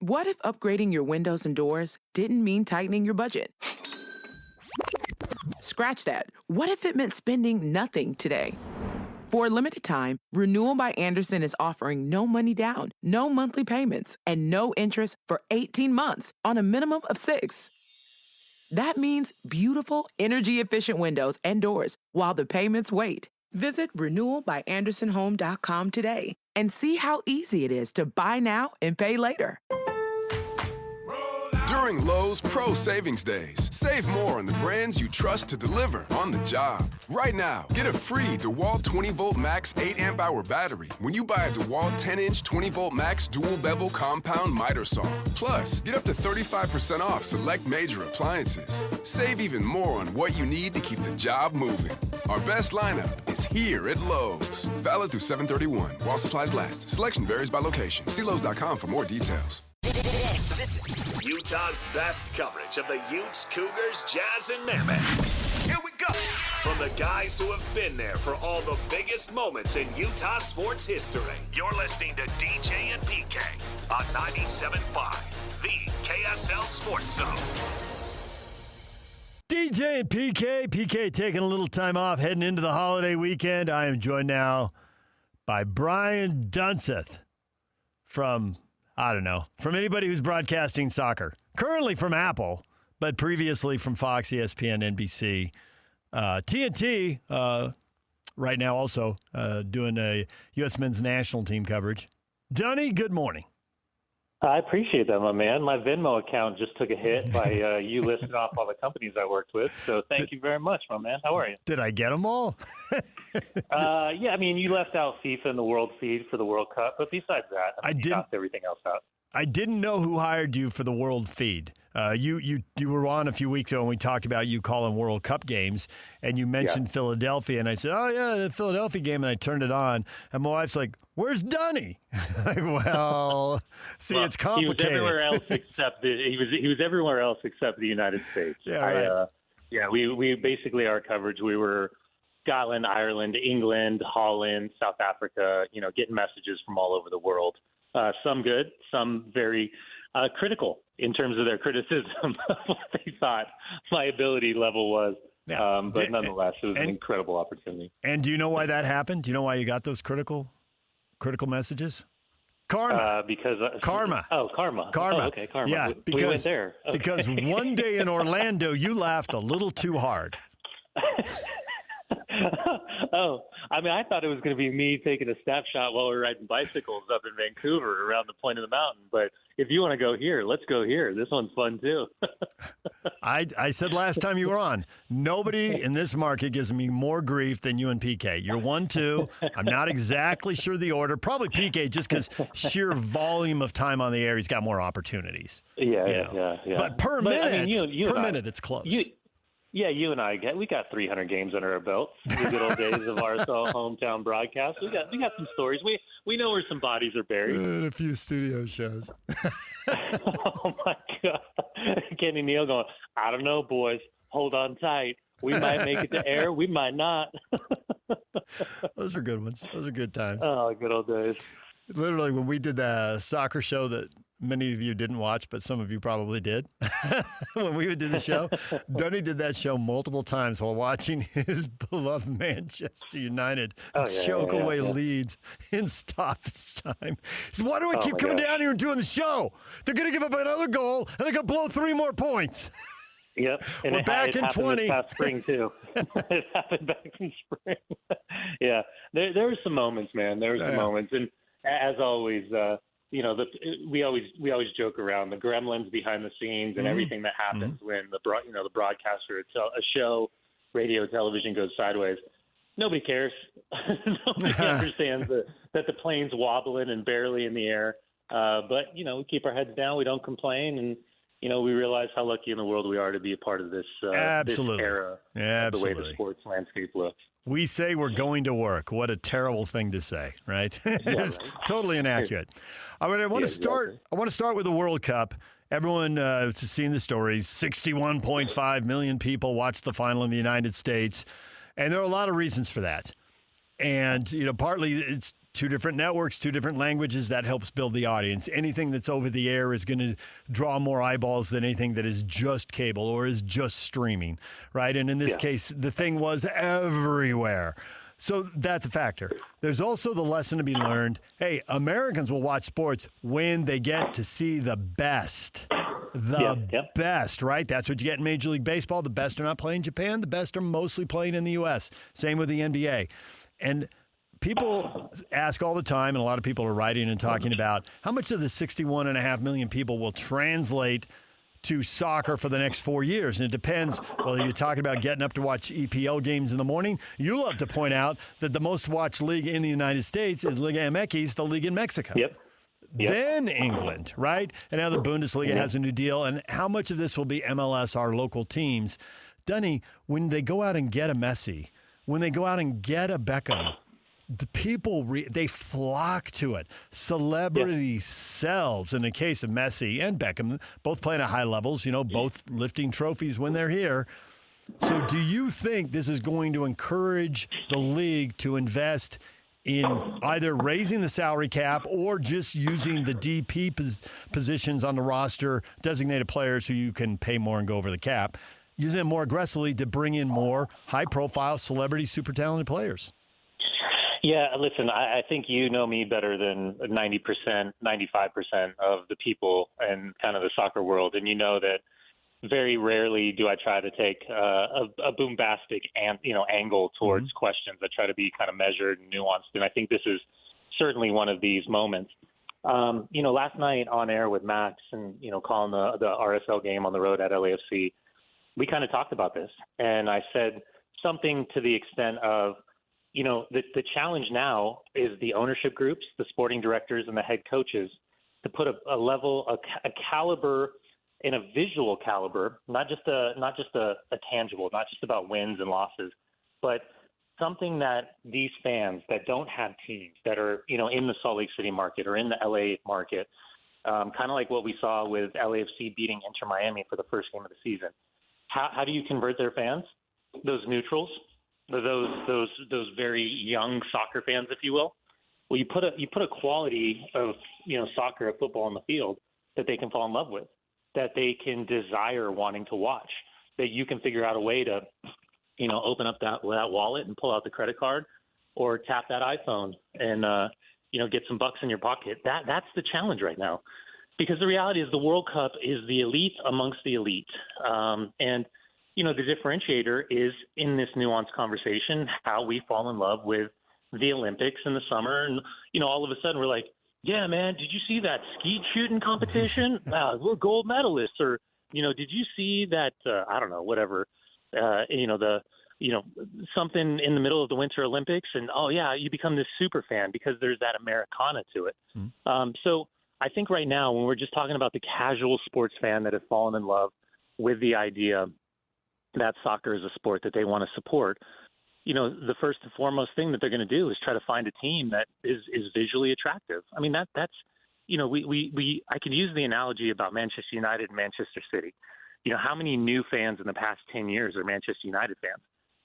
What if upgrading your windows and doors didn't mean tightening your budget? Scratch that. What if it meant spending nothing today? For a limited time, Renewal by Andersen is offering no money down, no monthly payments, and no interest for 18 months on a minimum of 6. That means beautiful, energy-efficient windows and doors while the payments wait. Visit renewalbyandersenhome.com today and see how easy it is to buy now and pay later. During Lowe's Pro Savings Days, save more on the brands you trust to deliver on the job. Right now, get a free DeWalt 20-volt max 8-amp-hour battery when you buy a DeWalt 10-inch 20-volt max dual bevel compound miter saw. Plus, get up to 35% off select major appliances. Save even more on what you need to keep the job moving. Our best lineup is here at Lowe's. Valid through 7/31 while supplies last. Selection varies by location. See Lowe's.com for more details. This is Utah's best coverage of the Utes, Cougars, Jazz, and Mammoth. Here we go. From the guys who have been there for all the biggest moments in Utah sports history. You're listening to DJ and PK on 97.5, the KSL Sports Zone. DJ and PK taking a little time off, heading into the holiday weekend. I am joined now by Brian Dunseth from anybody who's broadcasting soccer. Currently from Apple, but previously from Fox, ESPN, NBC, TNT, right now also doing a U.S. men's national team coverage. Dunny, good morning. I appreciate that, my man. My Venmo account just took a hit by you listing off all the companies I worked with. So thank you very much, my man. How are you? Did I get them all? Yeah, I mean, you left out FIFA and the World Feed for the World Cup. But besides that, you knocked everything else out. I didn't know who hired you for the World Feed. You were on a few weeks ago and we talked about you calling World Cup games, and you mentioned Philadelphia, and I said, oh, yeah, the Philadelphia game, and I turned it on, and my wife's like, where's Dunny? Like, it's complicated. He was everywhere else except he was everywhere else except the United States. Yeah, right. We basically, our coverage, we were Scotland, Ireland, England, Holland, South Africa, getting messages from all over the world. Some good, some very critical in terms of their criticism of what they thought my ability level was. Yeah. But nonetheless, it was an incredible opportunity. And do you know why that happened? Do you know why you got those critical messages? Karma. Karma. Oh, karma. Karma. Oh, okay, karma. Yeah, we went there. Okay. Because one day in Orlando, you laughed a little too hard. Oh, I mean, I thought it was going to be me taking a snapshot while we were riding bicycles up in Vancouver around the point of the mountain. But if you want to go here, let's go here. This one's fun, too. I said last time you were on, nobody in this market gives me more grief than you and PK. You're 1-2. I'm not exactly sure the order. Probably PK, just because sheer volume of time on the air, he's got more opportunities. Yeah. But per minute, it's close. You and I we got 300 games under our belt. The good old days of our hometown broadcast. We got some stories. We know where some bodies are buried. And a few studio shows. Oh my God, Kenny Neal going, I don't know, boys. Hold on tight. We might make it to air. We might not. Those are good ones. Those are good times. Oh, good old days. Literally, when we did the soccer show that many of you didn't watch, but some of you probably did. When we would do the show, Dunny did that show multiple times while watching his beloved Manchester United choke away leads in stoppage time. He said, why do I keep coming down here and doing the show? They're going to give up another goal, and they're going to blow 3 more points. Yep. And we're back in 20. This past spring, too. It happened back in spring. Yeah. There were some moments, man. There were some moments. And as always, we always joke around the gremlins behind the scenes and everything that happens when the broadcaster, a show, radio, television goes sideways. Nobody cares. Nobody understands that the plane's wobbling and barely in the air. But we keep our heads down. We don't complain, and we realize how lucky in the world we are to be a part of this this era of the way the sports landscape looks. We say we're going to work. What a terrible thing to say, right? It's totally inaccurate. I want to start. I want to start with the World Cup. Everyone has seen the stories. 61.5 million people watched the final in the United States, and there are a lot of reasons for that. And partly it's two different networks, two different languages. That helps build the audience. Anything that's over the air is going to draw more eyeballs than anything that is just cable or is just streaming, right? And in this case, the thing was everywhere. So that's a factor. There's also the lesson to be learned. Hey, Americans will watch sports when they get to see the best. Best, right? That's what you get in Major League Baseball. The best are not playing in Japan. The best are mostly playing in the U.S. Same with the NBA. And people ask all the time, and a lot of people are writing and talking about how much of the 61.5 million people will translate to soccer for the next 4 years. And it depends whether you're talking about getting up to watch EPL games in the morning. You love to point out that the most watched league in the United States is Liga MX, the league in Mexico. Then England, right? And now the Bundesliga has a new deal. And how much of this will be MLS, our local teams? Dunny, when they go out and get a Messi, when they go out and get a Beckham, the people, they flock to it. Celebrity sells. In the case of Messi and Beckham, both playing at high levels, both lifting trophies when they're here. So do you think this is going to encourage the league to invest in either raising the salary cap or just using the DP positions on the roster, designated players who you can pay more and go over the cap, using it more aggressively to bring in more high-profile, celebrity, super talented players? Yeah, listen, I think you know me better than 90%, 95% of the people in kind of the soccer world, and you know that very rarely do I try to take a bombastic angle towards questions. I try to be kind of measured and nuanced, and I think this is certainly one of these moments. Last night on air with Max and calling the RSL game on the road at LAFC, we kind of talked about this, and I said something to the extent of, the challenge now is the ownership groups, the sporting directors, and the head coaches to put a level, a caliber, in a visual caliber, not just a tangible, not just about wins and losses, but something that these fans that don't have teams that are in the Salt Lake City market or in the LA market, kind of like what we saw with LAFC beating Inter Miami for the first game of the season. How do you convert their fans? Those neutrals, those very young soccer fans, if you will. Well, you put a quality of soccer, of football on the field that they can fall in love with, that they can desire wanting to watch, that you can figure out a way to, open up that wallet and pull out the credit card or tap that iPhone and, get some bucks in your pocket. That's the challenge right now, because the reality is the World Cup is the elite amongst the elite. The differentiator is in this nuanced conversation, how we fall in love with the Olympics in the summer. And, all of a sudden we're like, yeah, man, did you see that skeet shooting competition? Wow, we're gold medalists. Or, did you see that, I don't know, whatever, something in the middle of the Winter Olympics? And, oh, yeah, you become this super fan because there's that Americana to it. So I think right now when we're just talking about the casual sports fan that has fallen in love with the idea that soccer is a sport that they want to support, the first and foremost thing that they're going to do is try to find a team that is visually attractive. I mean, that's I can use the analogy about Manchester United and Manchester City. How many new fans in the past 10 years are Manchester United fans?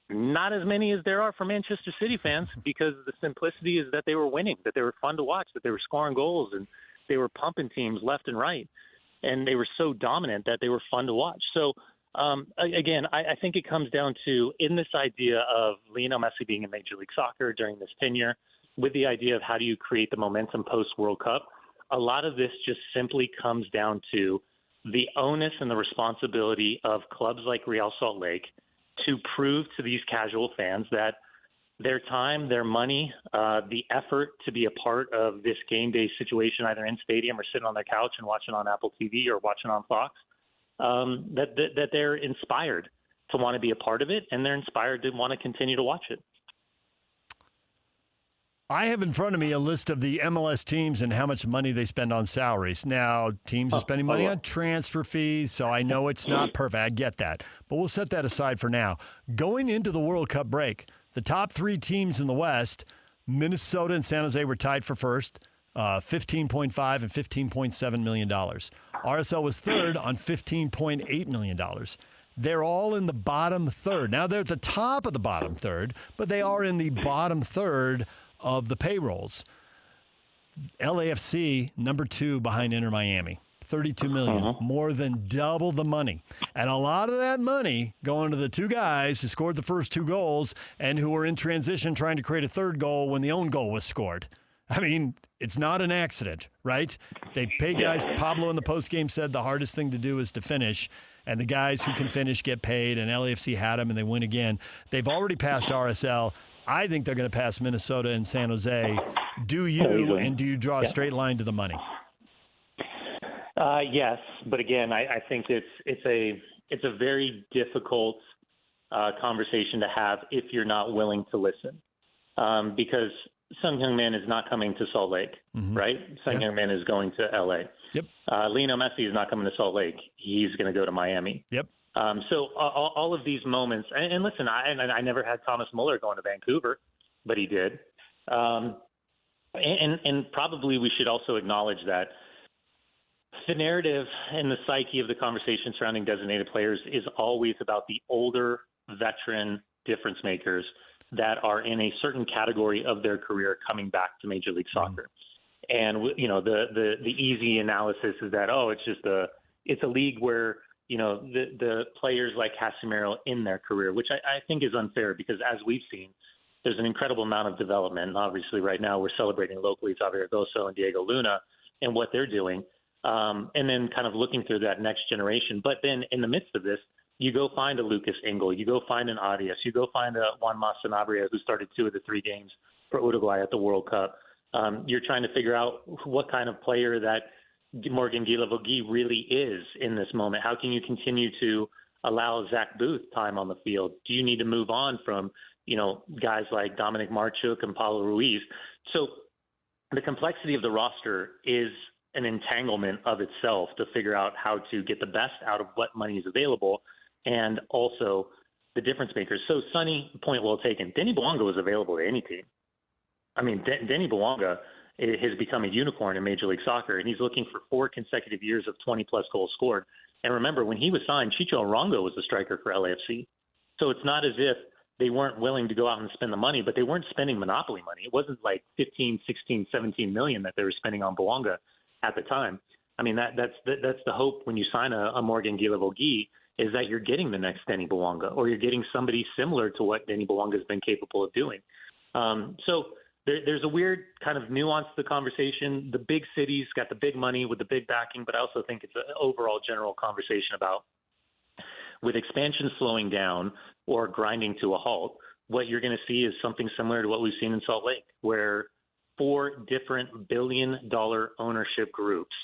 Not as many as there are for Manchester City fans, because the simplicity is that they were winning, that they were fun to watch, that they were scoring goals, and they were pumping teams left and right. And they were so dominant that they were fun to watch. So, again, I think it comes down to, in this idea of Lionel Messi being in Major League Soccer during this tenure, with the idea of how do you create the momentum post-World Cup, a lot of this just simply comes down to the onus and the responsibility of clubs like Real Salt Lake to prove to these casual fans that their time, their money, the effort to be a part of this game day situation, either in stadium or sitting on their couch and watching on Apple TV or watching on Fox, that they're inspired to want to be a part of it, and they're inspired to want to continue to watch it. I have in front of me a list of the MLS teams and how much money they spend on salaries. Now, teams are spending money on transfer fees, so I know it's not perfect. I get that. But we'll set that aside for now. Going into the World Cup break, the top three teams in the West, Minnesota and San Jose, were tied for first, $15.5 and $15.7 million. RSL was third on $15.8 million. They're all in the bottom third. Now, they're at the top of the bottom third, but they are in the bottom third of the payrolls. LAFC, number 2 behind Inter Miami. $32 million, more than double the money. And a lot of that money going to the 2 guys who scored the first 2 goals and who were in transition trying to create a 3rd goal when the own goal was scored. I mean, it's not an accident, right? They pay guys. Pablo in the postgame said the hardest thing to do is to finish, and the guys who can finish get paid, and LAFC had them, and they win again. They've already passed RSL. I think they're going to pass Minnesota and San Jose. Do you, and do you draw a straight line to the money? Yes, but again, I think it's a very difficult conversation to have if you're not willing to listen, because Sung Heung-min is not coming to Salt Lake, right? Sung Heung-min is going to L.A. Yep. Lionel Messi is not coming to Salt Lake. He's going to go to Miami. Yep. So all of these moments, and listen, I never had Thomas Muller going to Vancouver, but he did. And probably we should also acknowledge that the narrative and the psyche of the conversation surrounding designated players is always about the older veteran difference makers that are in a certain category of their career coming back to Major League Soccer. And, you know, the easy analysis is that, it's a league where, you know, the players like Casemiro in their career, which I think is unfair because as we've seen, there's an incredible amount of development. And obviously right now we're celebrating locally Xavier Goso and Diego Luna and what they're doing. And then kind of looking through that next generation. But then in the midst of this, you go find a Lucas Engel, you go find an Arias, you go find a Juan Sanabria who started 2 of the 3 games for Uruguay at the World Cup. You're trying to figure out what kind of player that Morgan Guillavogui really is in this moment. How can you continue to allow Zach Booth time on the field? Do you need to move on from, you know, guys like Dominic Marchuk and Paulo Ruiz? So the complexity of the roster is an entanglement of itself to figure out how to get the best out of what money is available and also the difference makers. So Sonny, point well taken. Denny Bouanga was available to any team. I mean, Denny Bouanga has become a unicorn in Major League Soccer, and he's looking for 4 consecutive years of 20-plus goals scored. And remember, when he was signed, Chicho Arango was the striker for LAFC. So it's not as if they weren't willing to go out and spend the money, but they weren't spending monopoly money. It wasn't like 15, 16, 17 million that they were spending on Bouanga at the time. I mean, that's the hope when you sign a Morgan Guillavogui is that you're getting the next Denny Bouanga or you're getting somebody similar to what Denny Bouanga has been capable of doing. So there's a weird kind of nuance to the conversation. The big cities got the big money with the big backing, but I also think it's an overall general conversation about with expansion slowing down or grinding to a halt, what you're going to see is something similar to what we've seen in Salt Lake, where 4 different billion-dollar ownership groups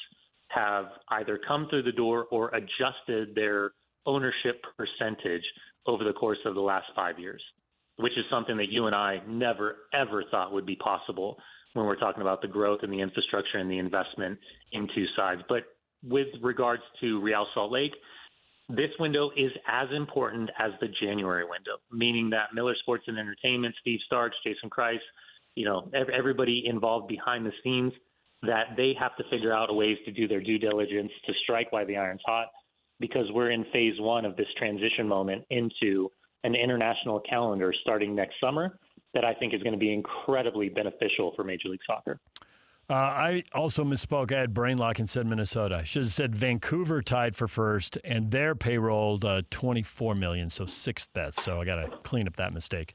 have either come through the door or adjusted their ownership percentage over the course of the last 5 years, which is something that you and I never, ever thought would be possible when we're talking about the growth and the infrastructure and the investment in 2 sides. But with regards to Real Salt Lake, this window is as important as the January window, meaning that Miller Sports and Entertainment, Steve Starks, Jason Kreis, you know, everybody involved behind the scenes, that they have to figure out ways to do their due diligence to strike while the iron's hot, because we're in phase 1 of this transition moment into an international calendar starting next summer that I think is going to be incredibly beneficial for Major League Soccer. I also misspoke. I had brain lock and said Minnesota. I should have said Vancouver tied for first, and their payrolled $24 million, so 6th best. So I got to clean up that mistake.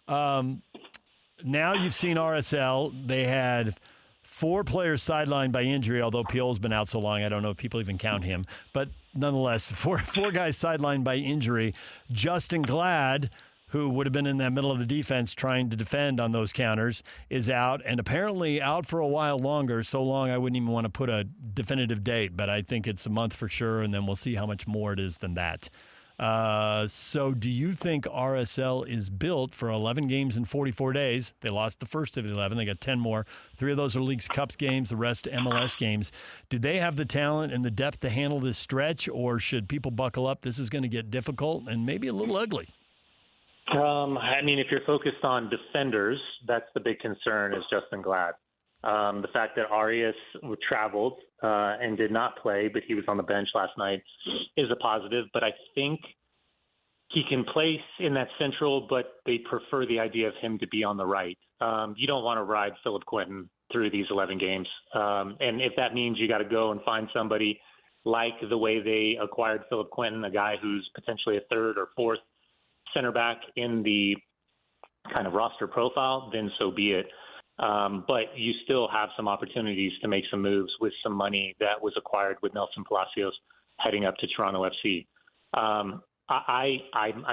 Now you've seen RSL. They had 4 players sidelined by injury, although Piol's been out so long, I don't know if people even count him. But nonetheless, four guys sidelined by injury. Justin Glad, who would have been in that middle of the defense trying to defend on those counters, is out, and apparently out for a while longer, so long I wouldn't even want to put a definitive date, but I think it's a month for sure, and then we'll see how much more it is than that. So do you think RSL is built for 11 games in 44 days? They lost the first of the 11. They got 10 more. 3 of those are Leagues Cups games, the rest MLS games. Do they have the talent and the depth to handle this stretch, or should people buckle up? This is going to get difficult and maybe a little ugly. I mean, if you're focused on defenders, that's the big concern is Justin Glad. The fact that Arias traveled and did not play, but he was on the bench last night, is a positive. But I think he can play in that central, but they prefer the idea of him to be on the right. You don't want to ride Philip Quinton through these 11 games. And if that means you got to go and find somebody like the way they acquired Philip Quinton, a guy who's potentially a third or fourth center back in the kind of roster profile, then so be it. But you still have some opportunities to make some moves with some money that was acquired with Nelson Palacios heading up to Toronto FC. I'm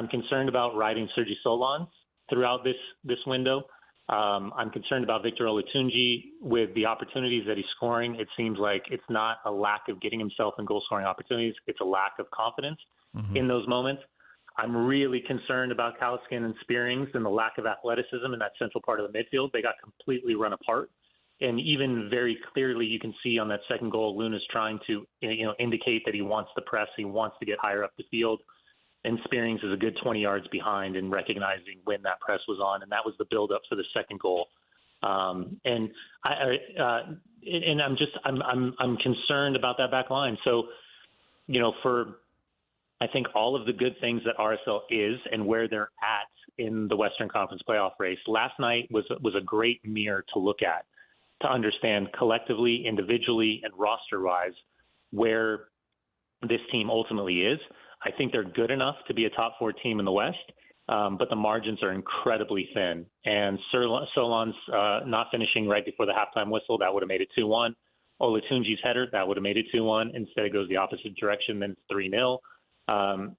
concerned about riding Sergi Solans throughout this window. I'm concerned about Victor Olatunji with the opportunities that he's scoring. It seems like it's not a lack of getting himself in goal-scoring opportunities. It's a lack of confidence in those moments. I'm really concerned about Kalaskin and Spearings and the lack of athleticism in that central part of the midfield. They got completely run apart. And even very clearly, you can see on that second goal, Luna's trying to indicate that he wants the press. He wants to get higher up the field. And Spearings is a good 20 yards behind in recognizing when that press was on. And that was the buildup for the second goal. And I'm concerned about that back line. So, for I think all of the good things that RSL is and where they're at in the Western Conference playoff race, last night was a great mirror to look at, to understand collectively, individually, and roster-wise where this team ultimately is. I think they're good enough to be a top four team in the West, but the margins are incredibly thin. And Solon's not finishing right before the halftime whistle, that would have made it 2-1. Olatunji's header, that would have made it 2-1. Instead, it goes the opposite direction, then it's 3-0.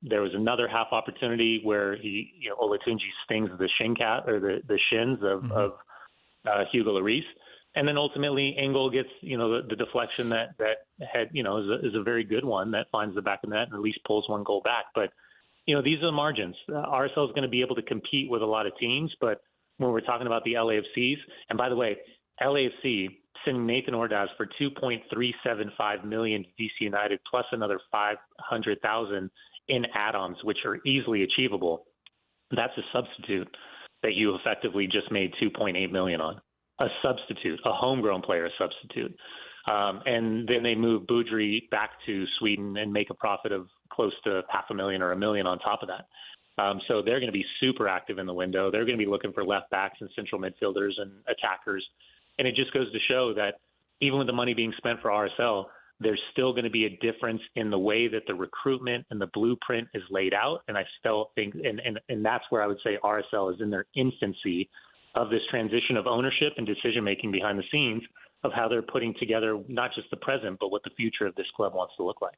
There was another half opportunity where Olatunji stings the shin cap or the shins of Hugo Lloris. And then ultimately Engel gets, the deflection that had, is a very good one that finds the back of the net and at least pulls one goal back. But, these are the margins. RSL is going to be able to compete with a lot of teams. But when we're talking about the LAFCs, and by the way, LAFC sending Nathan Ordaz for $2.375 million to DC United plus another $500,000 in add-ons, which are easily achievable. That's a substitute that you effectively just made $2.8 million on. A substitute, a homegrown player substitute. And then they move Boudry back to Sweden and make a profit of close to $500,000 or $1 million on top of that. So they're going to be super active in the window. They're going to be looking for left backs and central midfielders and attackers. And it just goes to show that even with the money being spent for RSL, there's still going to be a difference in the way that the recruitment and the blueprint is laid out. And I still think, and that's where I would say RSL is in their infancy of this transition of ownership and decision-making behind the scenes of how they're putting together not just the present, but what the future of this club wants to look like.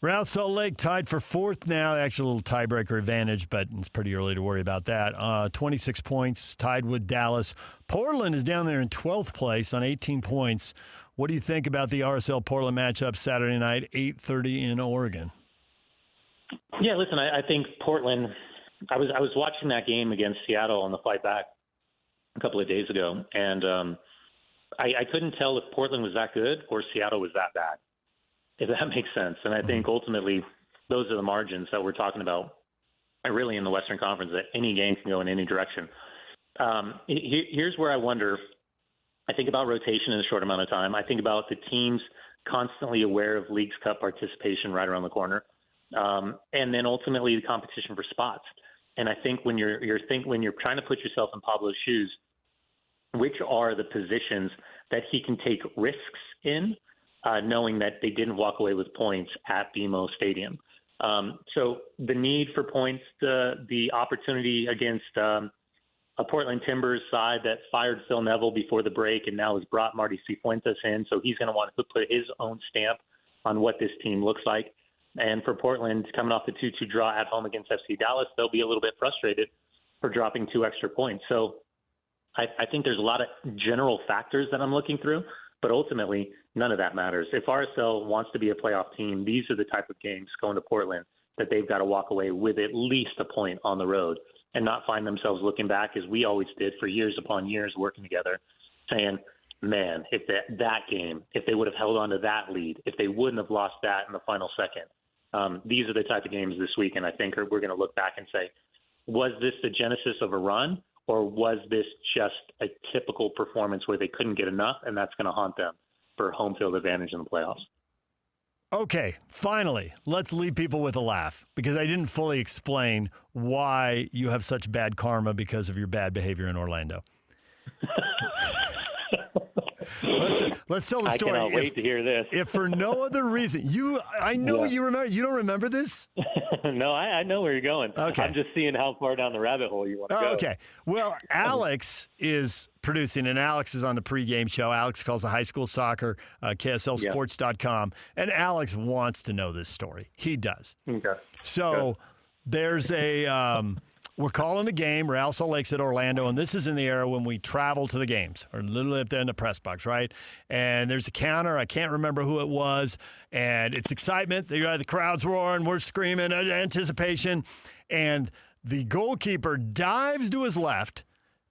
Real Salt Lake tied for fourth now. Actually, a little tiebreaker advantage, but it's pretty early to worry about that. 26 points, tied with Dallas. Portland is down there in 12th place on 18 points. What do you think about the RSL Portland matchup Saturday night, 8:30 in Oregon? Yeah, listen, I think Portland. I was watching that game against Seattle on the flight back a couple of days ago, and I couldn't tell if Portland was that good or Seattle was that bad, if that makes sense. And I think ultimately those are the margins that we're talking about really in the Western Conference, that any game can go in any direction. Here's where I wonder. I think about rotation in a short amount of time. I think about the teams constantly aware of Leagues Cup participation right around the corner. And then ultimately the competition for spots. And I think when you're trying to put yourself in Pablo's shoes, which are the positions that he can take risks in, knowing that they didn't walk away with points at BMO Stadium. So the need for points, the opportunity against a Portland Timbers side that fired Phil Neville before the break and now has brought Marty Cifuentes in. So he's going to want to put his own stamp on what this team looks like. And for Portland, coming off the 2-2 draw at home against FC Dallas, they'll be a little bit frustrated for dropping 2 extra points. So I think there's a lot of general factors that I'm looking through, but ultimately none of that matters. If RSL wants to be a playoff team, these are the type of games going to Portland that they've got to walk away with at least a point on the road and not find themselves looking back, as we always did for years upon years working together, saying, man, if that game, if they would have held on to that lead, if they wouldn't have lost that in the final second, these are the type of games this week, and I think we're going to look back and say, was this the genesis of a run, or was this just a typical performance where they couldn't get enough, and that's going to haunt them for home field advantage in the playoffs? Okay, finally, let's leave people with a laugh, because I didn't fully explain why you have such bad karma because of your bad behavior in Orlando. Let's tell the story. I cannot wait to hear this. If for no other reason, I know you remember. You don't remember this? No, I know where you're going. Okay. I'm just seeing how far down the rabbit hole you want to go. Okay. Well, Alex is producing, and Alex is on the pregame show. Alex calls the high school soccer, KSLSports.com, and Alex wants to know this story. He does. Okay. So there's we're calling a game. Real Salt Lake's at Orlando, and this is in the era when we travel to the games, or literally up there in the press box, right? And there's a counter. I can't remember who it was, and it's excitement. The crowd's roaring. We're screaming, anticipation. And the goalkeeper dives to his left,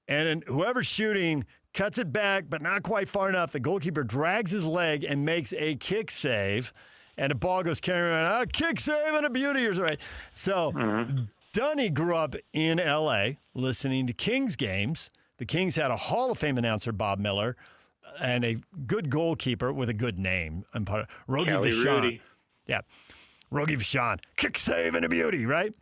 and whoever's shooting cuts it back, but not quite far enough. The goalkeeper drags his leg and makes a kick save, and the ball goes carrying around. Kick save and a beauty, right? So Dunny grew up in L.A. listening to Kings games. The Kings had a Hall of Fame announcer, Bob Miller, and a good goalkeeper with a good name. Rogie Vachon. Yeah, Rogie Vachon. Kick save and a beauty, right?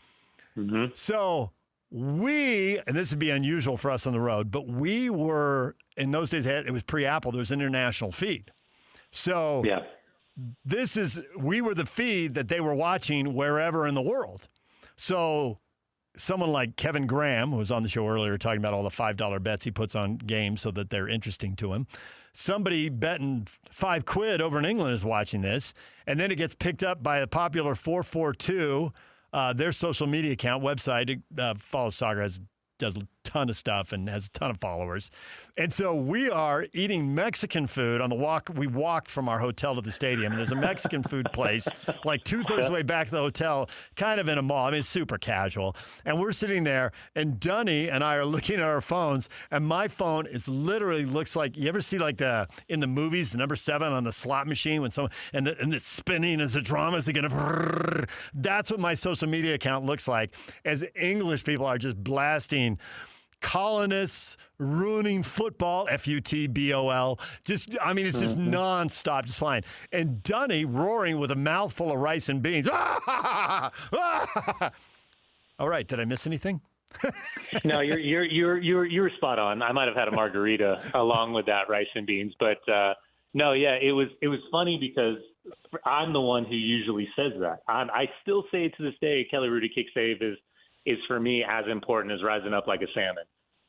Mm-hmm. So and this would be unusual for us on the road, but we were, in those days, it was pre-Apple, there was an international feed. So we were the feed that they were watching wherever in the world. So someone like Kevin Graham, who was on the show earlier talking about all the $5 bets he puts on games so that they're interesting to him, somebody betting £5 over in England is watching this, and then it gets picked up by the popular 442, their social media account, website, follows soccer, does a ton of stuff and has a ton of followers. And so we are eating Mexican food on the walk. We walked from our hotel to the stadium, and there's a Mexican food place like 2/3 of the way back to the hotel, kind of in a mall. I mean, it's super casual. And we're sitting there, and Dunny and I are looking at our phones, and my phone literally looks like, you ever see like in the movies, the number 7 on the slot machine when and it's spinning as the dramas are going to, that's what my social media account looks like, as English people are just blasting colonists ruining football, FUTBOL. It's just nonstop, just flying. And Dunny roaring with a mouthful of rice and beans. All right, did I miss anything? No, you're spot on. I might have had a margarita along with that rice and beans, but no, yeah, it was funny because I'm the one who usually says that. I still say it to this day. Kelly Rudy kick save is for me as important as rising up like a salmon.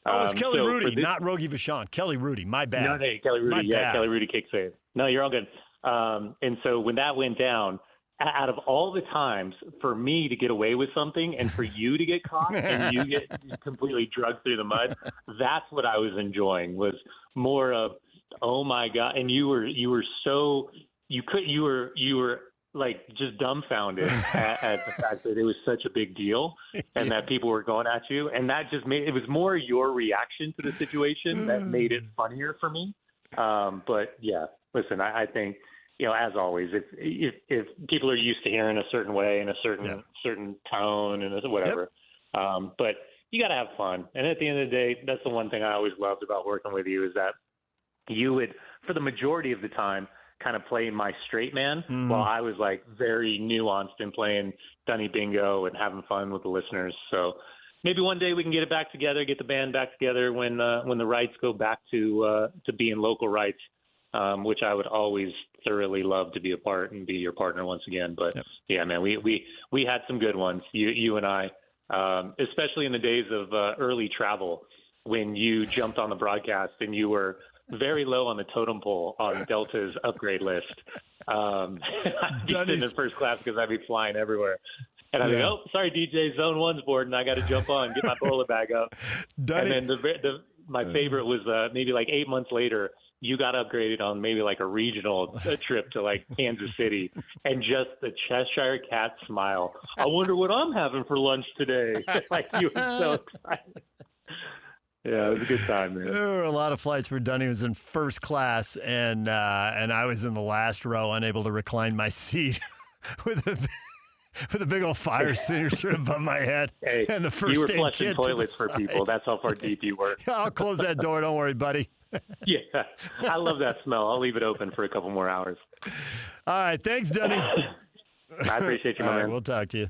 Oh, it's Kelly Rudy, not Rogie Vachon. Kelly Rudy, my bad. No, Kelly Rudy, Kelly Rudy kick save. No, you're all good. And so when that went down, out of all the times for me to get away with something and for you to get caught and you get completely drugged through the mud, that's what I was enjoying, was more of, oh my God. And you were like just dumbfounded at the fact that it was such a big deal and that people were going at you. And that just it was more your reaction to the situation that made it funnier for me. But yeah, listen, I think, as always, if people are used to hearing a certain way and a certain tone and whatever, but you got to have fun. And at the end of the day, that's the one thing I always loved about working with you, is that you would, for the majority of the time, kind of play my straight man while I was like very nuanced in playing Dunny Bingo and having fun with the listeners. So maybe one day we can get it back together, get the band back together when the rights go back to being local rights, which I would always thoroughly love to be a part and be your partner once again. But yeah, man, we had some good ones, you and I, especially in the days of early travel when you jumped on the broadcast and you were very low on the totem pole on Delta's upgrade list. I'd be sitting in first class because I'd be flying everywhere. And I'd be oh, sorry, DJ, Zone 1's board, and I got to jump on, get my bowler bag up. And then my favorite was maybe like 8 months later, you got upgraded on maybe like a regional trip to like Kansas City, and just the Cheshire Cat smile. I wonder what I'm having for lunch today. Like, you were so excited. Yeah, it was a good time, man. There were a lot of flights where Dunny was in first class, and I was in the last row, unable to recline my seat with a big old fire extinguisher above my head. Hey, and the first you were aid flushing kit toilets for people. That's how far deep you were. I'll close that door. Don't worry, buddy. Yeah, I love that smell. I'll leave it open for a couple more hours. All right, thanks, Dunny. I appreciate you, my man. We'll talk to you.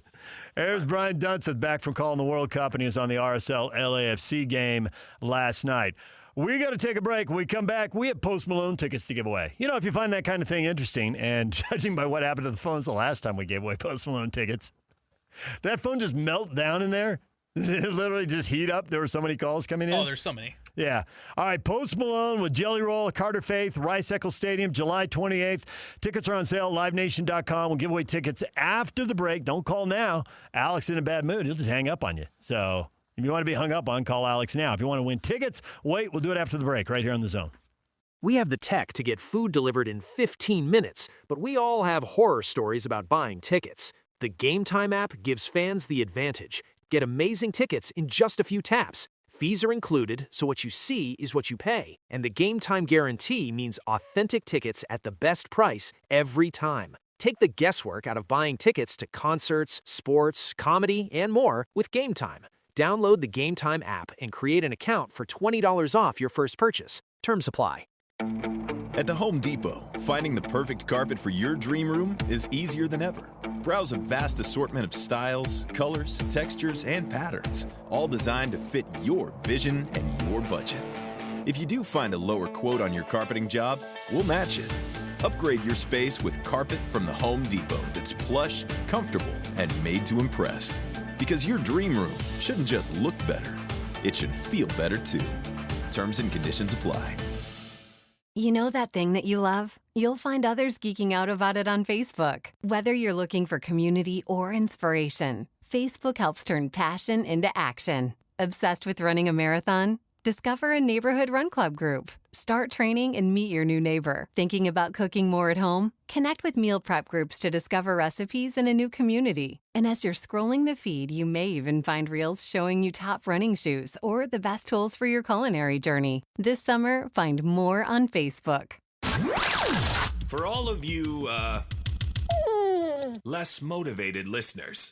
There's Brian Dunseth back from calling the World Cup, and he was on the RSL LAFC game last night. We got to take a break. When we come back, we have Post Malone tickets to give away. You know, if you find that kind of thing interesting, and judging by what happened to the phones the last time we gave away Post Malone tickets, that phone just melt down in there. It literally just heat up. There were so many calls coming in. Oh, there's so many. Yeah. All right, Post Malone with Jelly Roll at Carter Faith, Rice-Eccles Stadium, July 28th. Tickets are on sale at livenation.com. We'll give away tickets after the break. Don't call now. Alex in a bad mood. He'll just hang up on you. So if you want to be hung up on, call Alex now. If you want to win tickets, wait. We'll do it after the break right here on The Zone. We have the tech to get food delivered in 15 minutes, but we all have horror stories about buying tickets. The Game Time app gives fans the advantage. Get amazing tickets in just a few taps. Fees are included, so what you see is what you pay. And the Game Time guarantee means authentic tickets at the best price every time. Take the guesswork out of buying tickets to concerts, sports, comedy, and more with Game Time. Download the Game Time app and create an account for $20 off your first purchase. Terms apply. At the Home Depot, finding the perfect carpet for your dream room is easier than ever. Browse a vast assortment of styles, colors, textures, and patterns, all designed to fit your vision and your budget. If you do find a lower quote on your carpeting job, we'll match it. Upgrade your space with carpet from the Home Depot that's plush, comfortable, and made to impress. Because your dream room shouldn't just look better, it should feel better too. Terms and conditions apply. You know that thing that you love? You'll find others geeking out about it on Facebook. Whether you're looking for community or inspiration, Facebook helps turn passion into action. Obsessed with running a marathon? Discover a neighborhood run club group. Start training and meet your new neighbor. Thinking about cooking more at home? Connect with meal prep groups to discover recipes in a new community. And as you're scrolling the feed, you may even find reels showing you top running shoes or the best tools for your culinary journey. This summer, find more on Facebook. For all of you, less motivated listeners,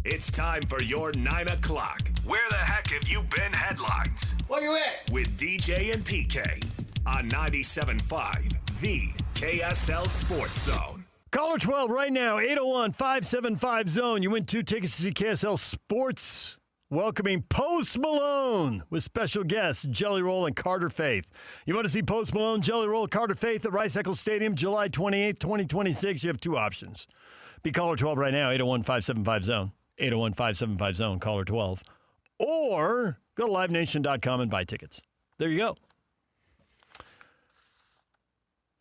it's time for your 9 o'clock. Where the heck have you been headlines? Where you at? With DJ and PK on 97.5, the KSL Sports Zone. Caller 12 right now, 801-575-ZONE. You win 2 tickets to see KSL Sports. Welcoming Post Malone with special guests Jelly Roll and Carter Faith. You want to see Post Malone, Jelly Roll, Carter Faith at Rice-Eccles Stadium, July 28th, 2026. You have 2 options. Be caller 12 right now, 801-575-ZONE. 801-575-ZONE, caller 12. Or go to livenation.com and buy tickets. There you go.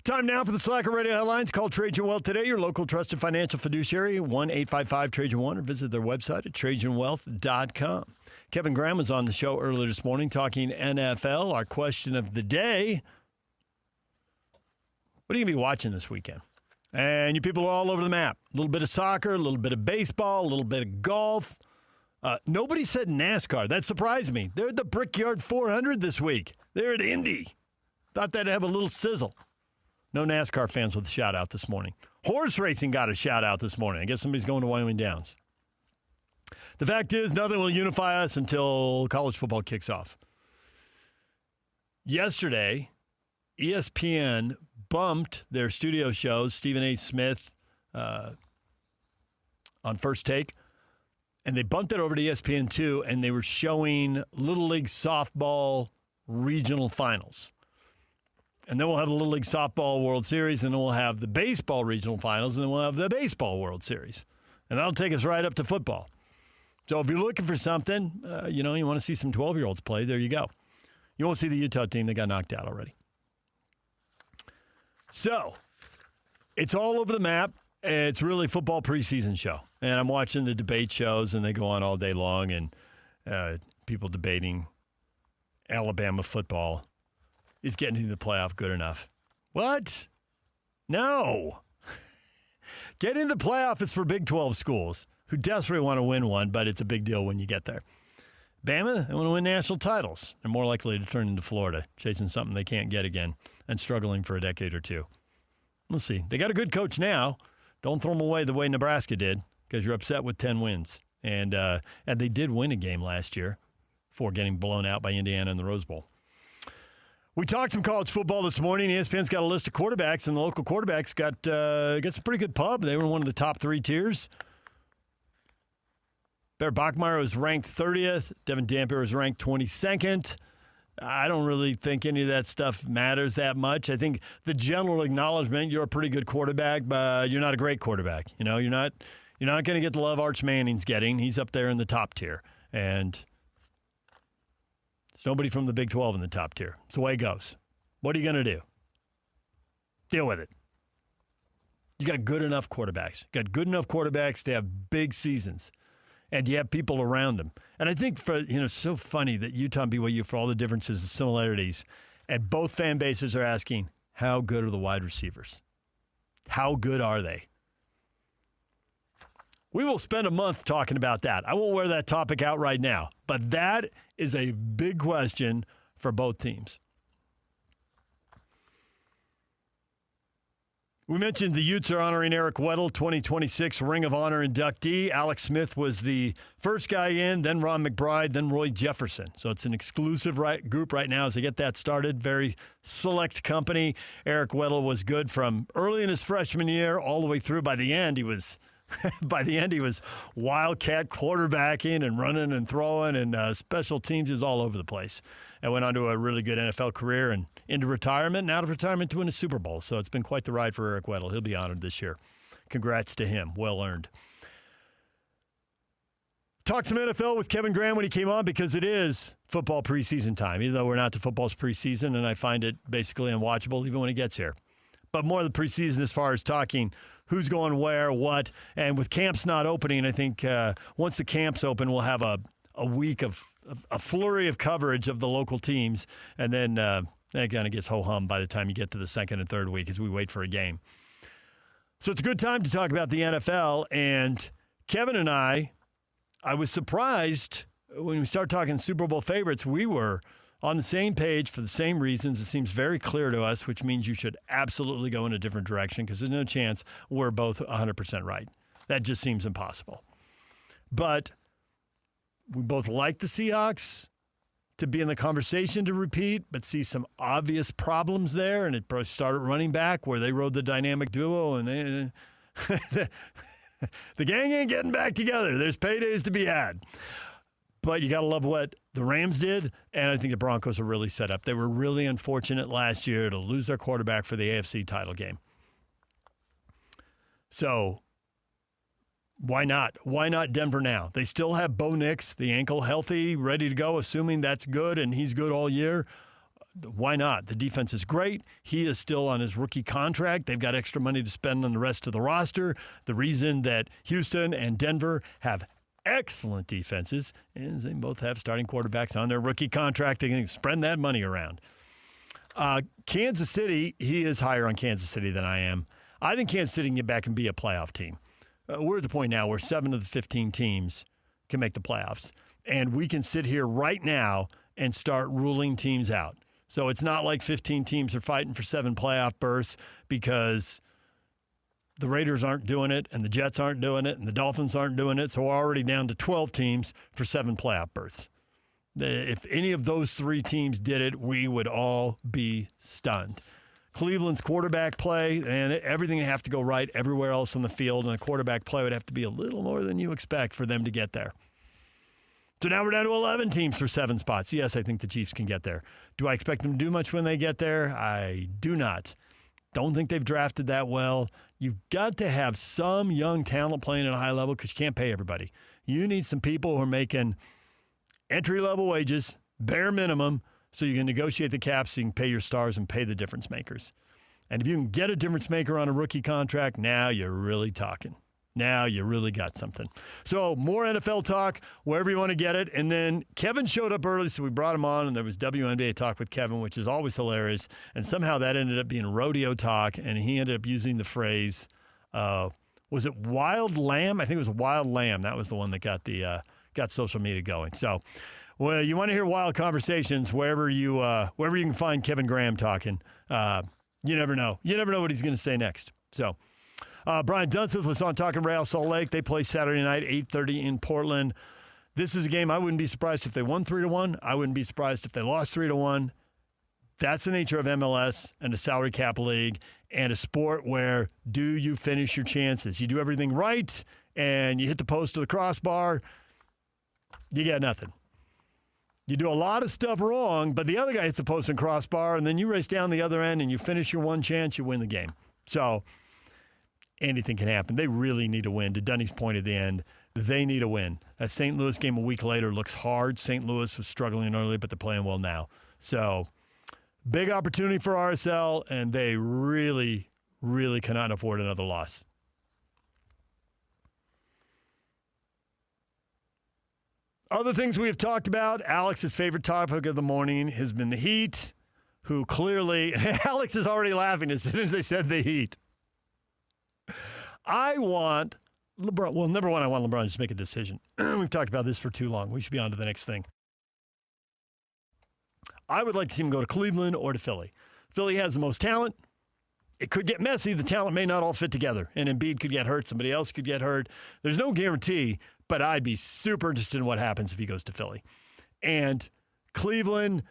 Time now for the Slacker Radio headlines. Call Trajan Wealth today, your local trusted financial fiduciary, 1-855-TRAJAN1, or visit their website at TrajanWealth.com. Kevin Graham was on the show earlier this morning talking NFL. Our question of the day, what are you going to be watching this weekend? And you people are all over the map. A little bit of soccer, a little bit of baseball, a little bit of golf. Nobody said NASCAR. That surprised me. They're at the Brickyard 400 this week. They're at Indy. Thought they'd have a little sizzle. No NASCAR fans with a shout-out this morning. Horse racing got a shout-out this morning. I guess somebody's going to Wyoming Downs. The fact is, nothing will unify us until college football kicks off. Yesterday, ESPN bumped their studio shows, Stephen A. Smith on First Take, and they bumped it over to ESPN2, and they were showing Little League Softball regional finals. And then we'll have the Little League Softball World Series, and then we'll have the baseball regional finals, and then we'll have the baseball World Series. And that'll take us right up to football. So if you're looking for something, you want to see some 12-year-olds play, there you go. You won't see the Utah team. They got knocked out already. So it's all over the map. It's really football preseason show. And I'm watching the debate shows, and they go on all day long, and people debating Alabama football. Is getting into the playoff good enough? What? No. Getting into the playoff is for Big 12 schools who desperately want to win one, but it's a big deal when you get there. Bama, they want to win national titles. They're more likely to turn into Florida, chasing something they can't get again and struggling for a decade or two. We'll see. They got a good coach now. Don't throw them away the way Nebraska did because you're upset with 10 wins. And they did win a game last year before getting blown out by Indiana in the Rose Bowl. We talked some college football this morning. ESPN's got a list of quarterbacks, and the local quarterbacks got some pretty good pub. They were in one of the top 3 tiers. Bear Bachmeier was ranked 30th. Devin Dampier was ranked 22nd. I don't really think any of that stuff matters that much. I think the general acknowledgement, you're a pretty good quarterback, but you're not a great quarterback. You're not going to get the love Arch Manning's getting. He's up there in the top tier. And there's nobody from the Big 12 in the top tier. It's the way it goes. What are you going to do? Deal with it. You got good enough quarterbacks. You got good enough quarterbacks to have big seasons. And you have people around them. And I think it's so funny that Utah and BYU, for all the differences and similarities, and both fan bases are asking, how good are the wide receivers? How good are they? We will spend a month talking about that. I won't wear that topic out right now. But that is a big question for both teams. We mentioned the Utes are honoring Eric Weddle, 2026 Ring of Honor inductee. Alex Smith was the first guy in, then Ron McBride, then Roy Jefferson. So it's an exclusive group right now as they get that started. Very select company. Eric Weddle was good from early in his freshman year all the way through. By the end, he was wildcat quarterbacking and running and throwing, and special teams is all over the place. And went on to a really good NFL career and into retirement, and out of retirement to win a Super Bowl. So it's been quite the ride for Eric Weddle. He'll be honored this year. Congrats to him. Well earned. Talked some NFL with Kevin Graham when he came on because it is football preseason time, even though we're not to football's preseason, and I find it basically unwatchable even when it gets here. But more of the preseason as far as talking who's going where, what, and with camps not opening, I think once the camps open, we'll have a week of a flurry of coverage of the local teams, and then it kind of gets ho-hum by the time you get to the second and third week as we wait for a game. So it's a good time to talk about the NFL, and Kevin and I was surprised when we started talking Super Bowl favorites. We were on the same page for the same reasons. It seems very clear to us, which means you should absolutely go in a different direction because there's no chance we're both 100% right. That just seems impossible. But we both like the Seahawks to be in the conversation to repeat, but see some obvious problems there. And it probably started running back where they rode the dynamic duo, and they, the gang ain't getting back together. There's paydays to be had. But you got to love what the Rams did, and I think the Broncos are really set up. They were really unfortunate last year to lose their quarterback for the AFC title game. So why not? Why not Denver now? They still have Bo Nix, the ankle healthy, ready to go, assuming that's good and he's good all year. Why not? The defense is great. He is still on his rookie contract. They've got extra money to spend on the rest of the roster. The reason that Houston and Denver have excellent defenses is they both have starting quarterbacks on their rookie contract. They can spread that money around. Kansas City, he is higher on Kansas City than I am. I think Kansas City can get back and be a playoff team. We're at the point now where 7 of the 15 teams can make the playoffs. And we can sit here right now and start ruling teams out. So it's not like 15 teams are fighting for 7 playoff berths because the Raiders aren't doing it and the Jets aren't doing it and the Dolphins aren't doing it. So we're already down to 12 teams for 7 playoff berths. If any of those 3 teams did it, we would all be stunned. Cleveland's quarterback play and everything would have to go right everywhere else on the field, and the quarterback play would have to be a little more than you expect for them to get there. So now we're down to 11 teams for 7 spots. Yes, I think the Chiefs can get there. Do I expect them to do much when they get there? I do not. Don't think they've drafted that well. You've got to have some young talent playing at a high level because you can't pay everybody. You need some people who are making entry-level wages, bare minimum, so you can negotiate the cap so you can pay your stars and pay the difference makers. And if you can get a difference maker on a rookie contract, now you're really talking. Now you really got something. So more NFL talk, wherever you want to get it. And then Kevin showed up early, so we brought him on, and there was WNBA talk with Kevin, which is always hilarious. And somehow that ended up being rodeo talk, and he ended up using the phrase, was it wild lamb? I think it was wild lamb. That was the one that got social media going. So, well, you want to hear wild conversations wherever you can find Kevin Graham talking. You never know. You never know what he's going to say next. So, Brian Dunseth was on Talking Real Salt Lake. They play Saturday night, 8:30 in Portland. This is a game I wouldn't be surprised if they won 3-1. I wouldn't be surprised if they lost 3-1. That's the nature of MLS and a salary cap league and a sport where do you finish your chances? You do everything right and you hit the post or the crossbar, you get nothing. You do a lot of stuff wrong, but the other guy hits the post and crossbar, and then you race down the other end and you finish your one chance, you win the game. So anything can happen. They really need a win. To Dunny's point at the end, they need a win. That St. Louis game a week later looks hard. St. Louis was struggling early, but they're playing well now. So big opportunity for RSL, and they really, really cannot afford another loss. Other things we have talked about, Alex's favorite topic of the morning has been the Heat, who clearly, Alex is already laughing as soon as they said the Heat. I want LeBron, well, number one, I want LeBron to just make a decision. We've talked about this for too long. We should be on to the next thing. I would like to see him go to Cleveland or to Philly. Philly has the most talent. It could get messy. The talent may not all fit together. And Embiid could get hurt. Somebody else could get hurt. There's no guarantee, but I'd be super interested in what happens if he goes to Philly. And Cleveland,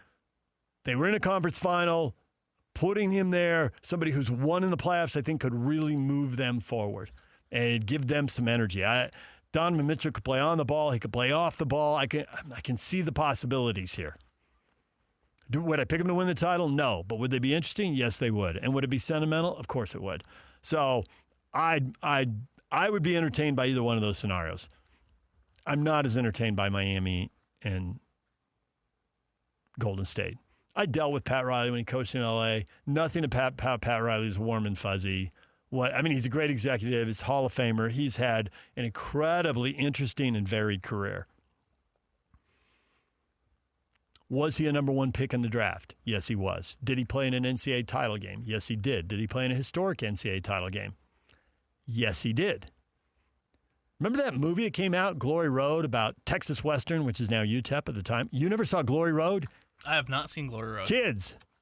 they were in a conference final. Putting him there, somebody who's won in the playoffs, I think could really move them forward and give them some energy. Donovan Mitchell could play on the ball. He could play off the ball. I can see the possibilities here. Would I pick him to win the title? No. But would they be interesting? Yes, they would. And would it be sentimental? Of course it would. So I would be entertained by either one of those scenarios. I'm not as entertained by Miami and Golden State. I dealt with Pat Riley when he coached in L.A. Nothing about Pat Riley is warm and fuzzy. He's a great executive. He's a Hall of Famer. He's had an incredibly interesting and varied career. Was he a number one pick in the draft? Yes, he was. Did he play in an NCAA title game? Yes, he did. Did he play in a historic NCAA title game? Yes, he did. Remember that movie that came out, Glory Road, about Texas Western, which is now UTEP at the time? You never saw Glory Road? I have not seen Glory Road.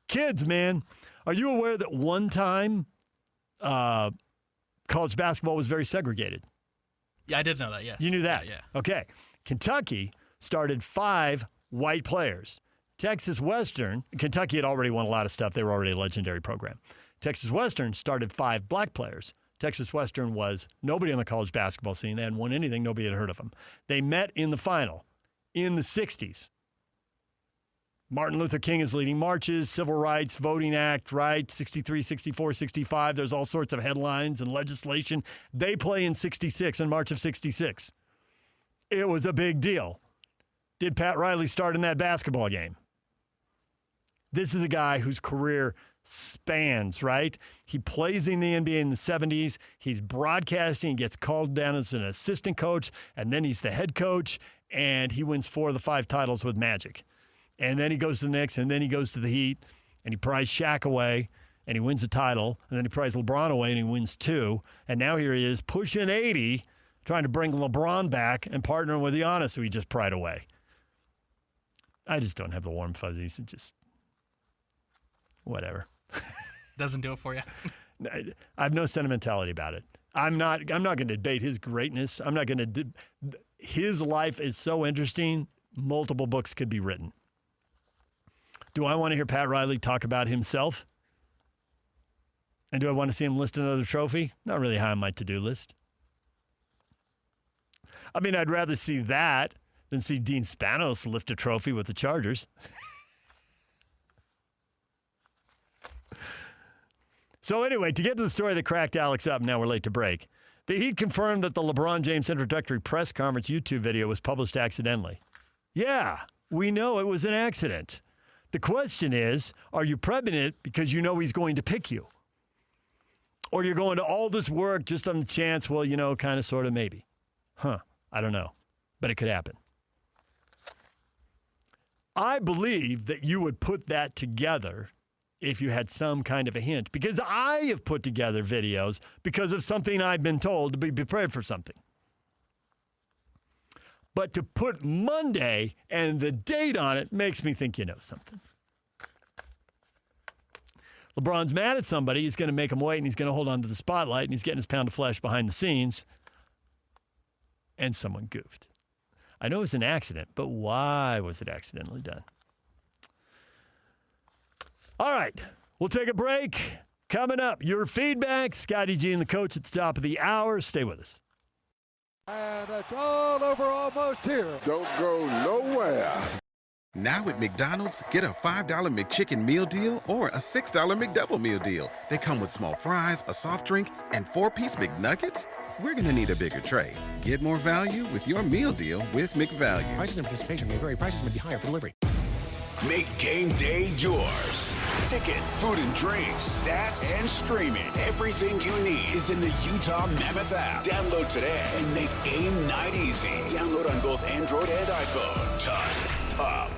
Kids, man. Are you aware that one time college basketball was very segregated? Yeah, I did know that, yes. You knew that? Yeah. Okay. Kentucky started 5 white players. Texas Western, Kentucky had already won a lot of stuff. They were already a legendary program. Texas Western started 5 black players. Texas Western was nobody on the college basketball scene. They hadn't won anything. Nobody had heard of them. They met in the final in the 60s. Martin Luther King is leading marches, Civil Rights, Voting Act, right? 63, 64, 65. There's all sorts of headlines and legislation. They play in 66, in March of 66. It was a big deal. Did Pat Riley start in that basketball game? This is a guy whose career spans, right? He plays in the NBA in the 70s. He's broadcasting, gets called down as an assistant coach, and then he's the head coach, and he wins 4 of the 5 titles with Magic. And then he goes to the Knicks, and then he goes to the Heat, and he pries Shaq away, and he wins the title, and then he pries LeBron away, and he wins 2. And now here he is pushing 80, trying to bring LeBron back and partnering with Giannis, who he just pried away. I just don't have the warm fuzzies. It just, whatever. Doesn't do it for you? I have no sentimentality about it. I'm not going to debate his greatness. I'm not going to. His life is so interesting, multiple books could be written. Do I want to hear Pat Riley talk about himself? And do I want to see him list another trophy? Not really high on my to-do list. I mean, I'd rather see that than see Dean Spanos lift a trophy with the Chargers. So anyway, to get to the story that cracked Alex up, now we're late to break. The Heat confirmed that the LeBron James introductory press conference YouTube video was published accidentally. Yeah, we know it was an accident. The question is, are you prepping it because you know he's going to pick you? Or you're going to all this work just on the chance, well, kind of, sort of, maybe. I don't know. But it could happen. I believe that you would put that together if you had some kind of a hint. Because I have put together videos because of something I've been told to be prepared for something. But to put Monday and the date on it makes me think you know something. LeBron's mad at somebody. He's going to make him wait, and he's going to hold on to the spotlight, and he's getting his pound of flesh behind the scenes. And someone goofed. I know it was an accident, but why was it accidentally done? All right, we'll take a break. Coming up, your feedback. Scotty G and the coach at the top of the hour. Stay with us. And it's all over almost here. Don't go nowhere. Now at McDonald's, get a $5 McChicken meal deal or a $6 McDouble meal deal. They come with small fries, a soft drink, and 4-piece McNuggets. We're going to need a bigger tray. Get more value with your meal deal with McValue. Prices and participation may vary. Prices may be higher for delivery. Make game day yours. Tickets, food and drinks, stats, and streaming. Everything you need is in the Utah Mammoth app. Download today and make game night easy. Download on both Android and iPhone. Tusk Top.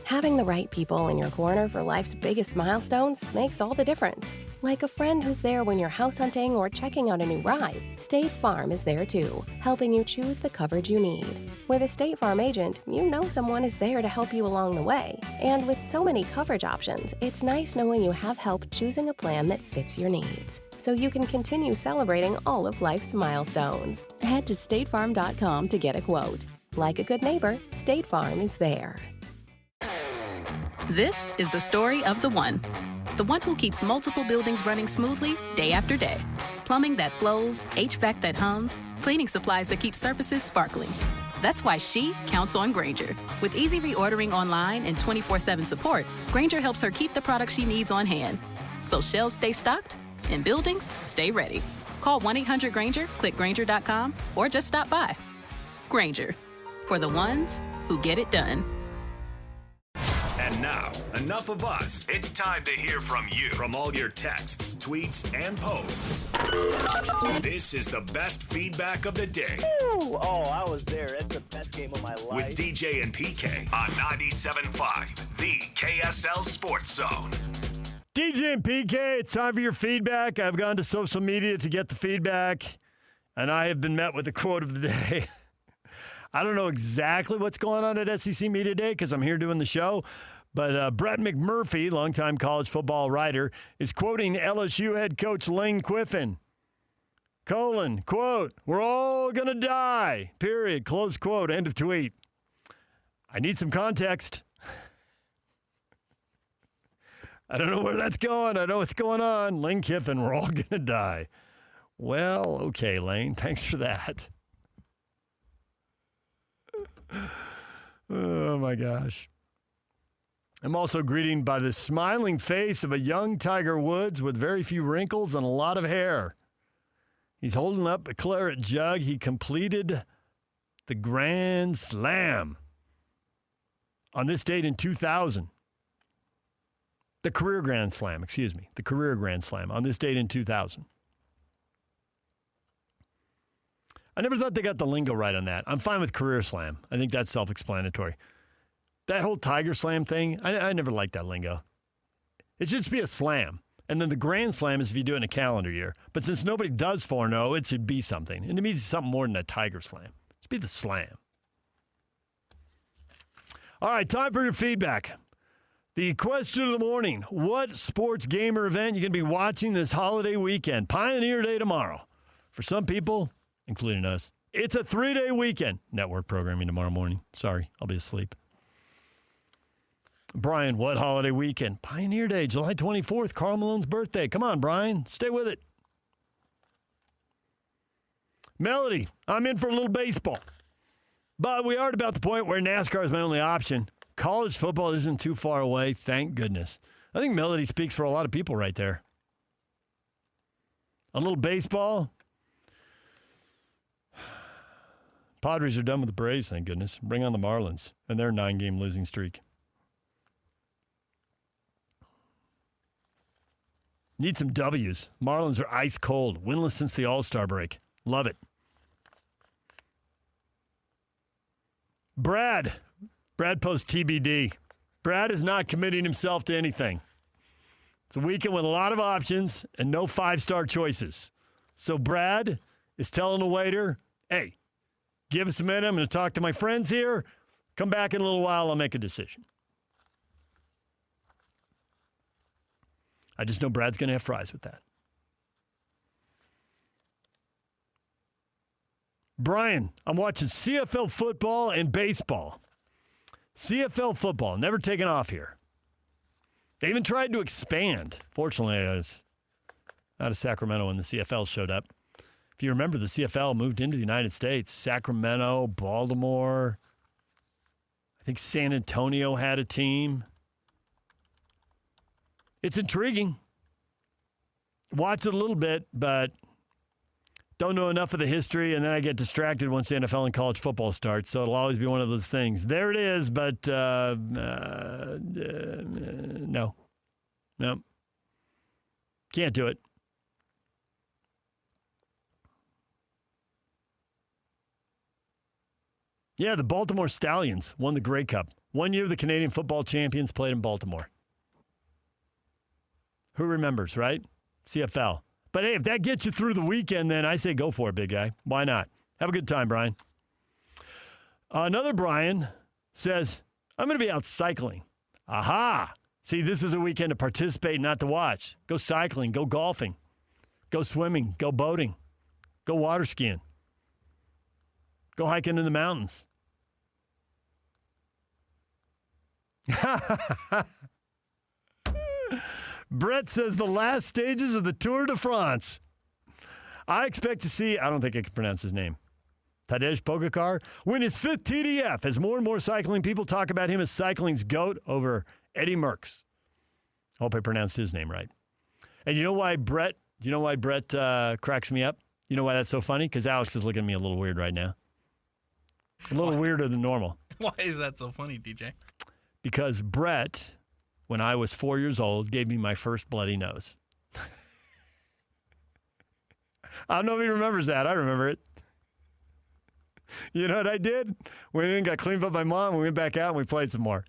Having the right people in your corner for life's biggest milestones makes all the difference. Like a friend who's there when you're house hunting or checking out a new ride, State Farm is there too, helping you choose the coverage you need. With a State Farm agent, you know someone is there to help you along the way. And with so many coverage options, it's nice knowing you have help choosing a plan that fits your needs, so you can continue celebrating all of life's milestones. Head to statefarm.com to get a quote. Like a good neighbor, State Farm is there. This is the story of the one who keeps multiple buildings running smoothly day after day. Plumbing that flows, HVAC that hums, cleaning supplies that keep surfaces sparkling. That's why she counts on Grainger. With easy reordering online and 24/7 support, Grainger helps her keep the products she needs on hand. So shelves stay stocked and buildings stay ready. Call 1-800-GRAINGER, click Grainger.com, or just stop by. Grainger, for the ones who get it done. And now, enough of us. It's time to hear from you. From all your texts, tweets, and posts. This is the best feedback of the day. Ooh, I was there. It's the best game of my life. With DJ and PK on 97.5, the KSL Sports Zone. DJ and PK, it's time for your feedback. I've gone to social media to get the feedback, and I have been met with the quote of the day. I don't know exactly what's going on at SEC Media Day because I'm here doing the show, but Brett McMurphy, longtime college football writer, is quoting LSU head coach Lane Kiffin. Quote, "We're all going to die, period, close quote, end of tweet." I need some context. I don't know where that's going. I know what's going on. Lane Kiffin, we're all going to die. Well, okay, Lane, thanks for that. Oh, my gosh. I'm also greeted by the smiling face of a young Tiger Woods with very few wrinkles and a lot of hair. He's holding up a claret jug. He completed the Grand Slam on this date in 2000. The career Grand Slam, the career Grand Slam on this date in 2000. I never thought they got the lingo right on that. I'm fine with career slam. I think that's self-explanatory. That whole Tiger Slam thing, I never liked that lingo. It should just be a slam. And then the Grand Slam is if you do it in a calendar year. But since nobody does 4-0, it should be something. And it means something more than a Tiger Slam. Let's be the slam. All right, time for your feedback. The question of the morning, what sports game or event you going to be watching this holiday weekend? Pioneer Day tomorrow. For some people, including us, it's a 3-day weekend. Network programming tomorrow morning. Sorry, I'll be asleep. Brian, what holiday weekend? Pioneer Day, July 24th, Karl Malone's birthday. Come on, Brian, stay with it. Melody, I'm in for a little baseball. But we are at about the point where NASCAR is my only option. College football isn't too far away, thank goodness. I think Melody speaks for a lot of people right there. A little baseball. Padres are done with the Braves, thank goodness. Bring on the Marlins and their 9-game losing streak. Need some W's. Marlins are ice cold, winless since the All-Star break. Love it. Brad posts TBD. Brad is not committing himself to anything. It's a weekend with a lot of options and no 5-star choices. So Brad is telling the waiter, hey, give us a minute. I'm going to talk to my friends here. Come back in a little while. I'll make a decision. I just know Brad's going to have fries with that. Brian, I'm watching CFL football and baseball. CFL football, never taken off here. They even tried to expand. Fortunately, I was out of Sacramento when the CFL showed up. If you remember, the CFL moved into the United States. Sacramento, Baltimore. I think San Antonio had a team. It's intriguing. Watch it a little bit, but don't know enough of the history, and then I get distracted once the NFL and college football starts, so it'll always be one of those things. There it is, but no. Can't do it. Yeah, the Baltimore Stallions won the Grey Cup. 1 year the Canadian football champions played in Baltimore. Who remembers, right? CFL. But hey, if that gets you through the weekend, then I say go for it, big guy. Why not? Have a good time, Brian. Another Brian says, I'm going to be out cycling. Aha! See, this is a weekend to participate, not to watch. Go cycling, go golfing, go swimming, go boating, go water skiing, go hiking in the mountains. Brett says the last stages of the Tour de France. I expect to see, I don't think I can pronounce his name, Tadej Pogacar, win his 5th TDF as more and more cycling people talk about him as cycling's GOAT over Eddie Merckx. Hope I pronounced his name right. And you know why Brett cracks me up? You know why that's so funny? Because Alex is looking at me a little weird right now. A little weirder than normal. Why is that so funny, DJ? Because Brett, when I was 4 years old, gave me my first bloody nose. I don't know if he remembers that. I remember it. You know what I did? Went in, got cleaned up by Mom, we went back out, and we played some more.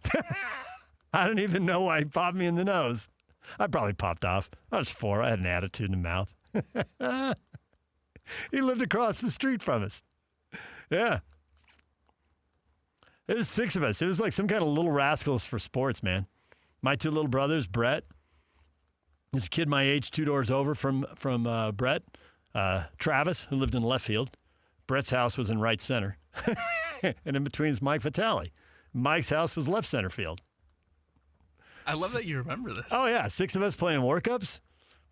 I don't even know why he popped me in the nose. I probably popped off. I was 4. I had an attitude in the mouth. He lived across the street from us. Yeah. It was 6 of us. It was like some kind of little rascals for sports, man. My 2 little brothers, Brett. This kid my age, 2 doors over from Brett. Travis, who lived in left field. Brett's house was in right center. And in between is Mike Vitale. Mike's house was left center field. I love that you remember this. Oh, yeah. 6 of us playing workups,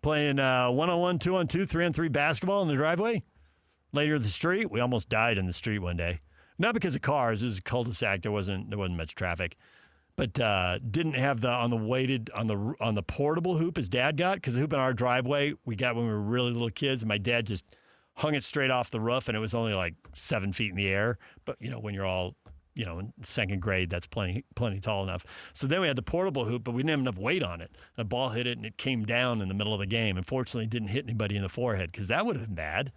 playing 1-on-1, 2-on-2, 3-on-3 basketball in the driveway. Later in the street, we almost died in the street one day. Not because of cars. It was a cul-de-sac. There wasn't much traffic. But didn't have on the portable hoop his dad got, because the hoop in our driveway we got when we were really little kids. My dad just hung it straight off the roof, and it was only like 7 feet in the air. But when you're all in second grade, that's plenty tall enough. So then we had the portable hoop, but we didn't have enough weight on it. And a ball hit it, and it came down in the middle of the game. Unfortunately, it didn't hit anybody in the forehead, because that would have been bad.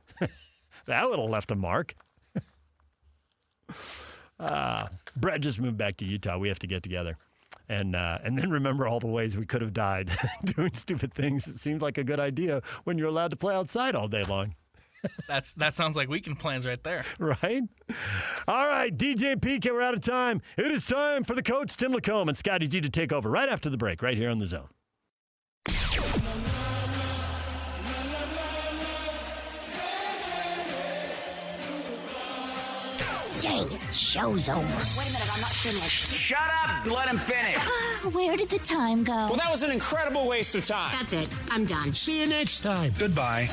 That would have left a mark. Brett just moved back to Utah. We have to get together. And then remember all the ways we could have died doing stupid things that seemed like a good idea when you're allowed to play outside all day long. That sounds like weekend plans right there. Right? All right, DJ and PK, we're out of time. It is time for the coach, Tim Lacombe, and Scotty G to take over right after the break, right here on The Zone. Dang it, show's over. Wait a minute, I'm not finished. Shut up and let him finish. Where did the time go? Well, that was an incredible waste of time. That's it. I'm done. See you next time. Goodbye.